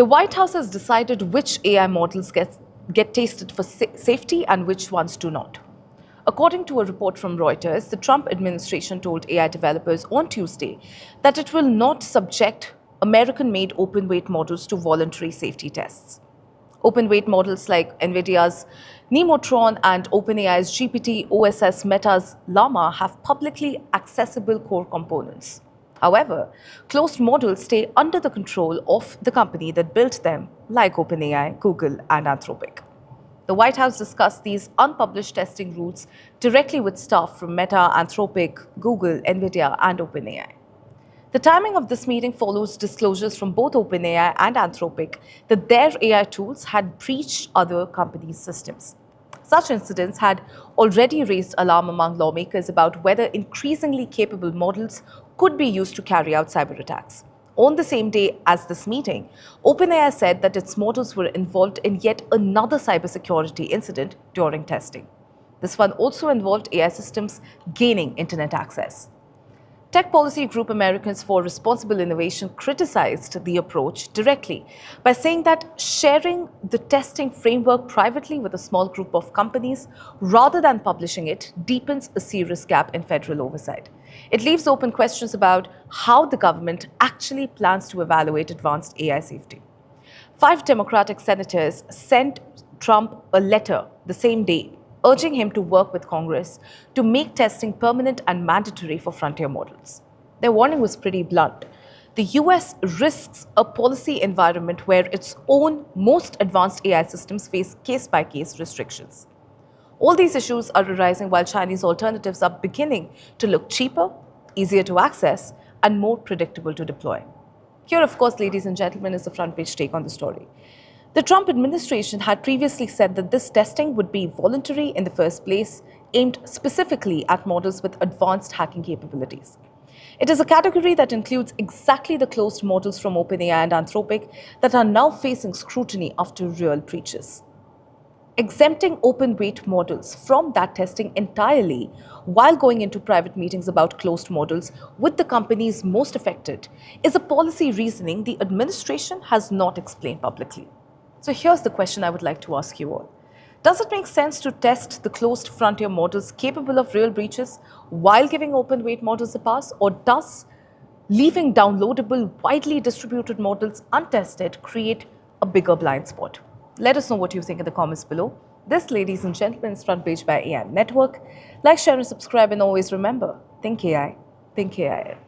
The White House has decided which AI models get tested for safety and which ones do not. According to a report from Reuters, the Trump administration told AI developers on Tuesday that it will not subject American-made open-weight models to voluntary safety tests. Open-weight models like Nvidia's Nemotron and OpenAI's GPT-OSS Meta's Llama have publicly accessible core components. However, closed models stay under the control of the company that built them, like OpenAI, Google, and Anthropic. The White House discussed these unpublished testing routes directly with staff from Meta, Anthropic, Google, Nvidia, and OpenAI. The timing of this meeting follows disclosures from both OpenAI and Anthropic that their AI tools had breached other companies' systems. Such incidents had already raised alarm among lawmakers about whether increasingly capable models could be used to carry out cyber attacks. On the same day as this meeting, OpenAI said that its models were involved in yet another cybersecurity incident during testing. This one also involved AI systems gaining internet access. Tech policy group Americans for Responsible Innovation criticized the approach directly by saying that sharing the testing framework privately with a small group of companies rather than publishing it deepens a serious gap in federal oversight. It leaves open questions about how the government actually plans to evaluate advanced AI safety. 5 Democratic senators sent Trump a letter the same day urging him to work with Congress to make testing permanent and mandatory for frontier models. Their warning was pretty blunt. The US risks a policy environment where its own most advanced AI systems face case-by-case restrictions. All these issues are arising while Chinese alternatives are beginning to look cheaper, easier to access, and more predictable to deploy. Here, of course, ladies and gentlemen, is the front page take on the story. The Trump administration had previously said that this testing would be voluntary in the first place, aimed specifically at models with advanced hacking capabilities. It is a category that includes exactly the closed models from OpenAI and Anthropic that are now facing scrutiny after real breaches. Exempting open-weight models from that testing entirely while going into private meetings about closed models with the companies most affected is a policy reasoning the administration has not explained publicly. So here's the question I would like to ask you all. Does it make sense to test the closed frontier models capable of real breaches while giving open-weight models a pass? Or does leaving downloadable, widely distributed models untested create a bigger blind spot? Let us know what you think in the comments below. This, ladies and gentlemen, is Front Page by AI Network. Like, share, and subscribe, and always remember, think AI, think AI.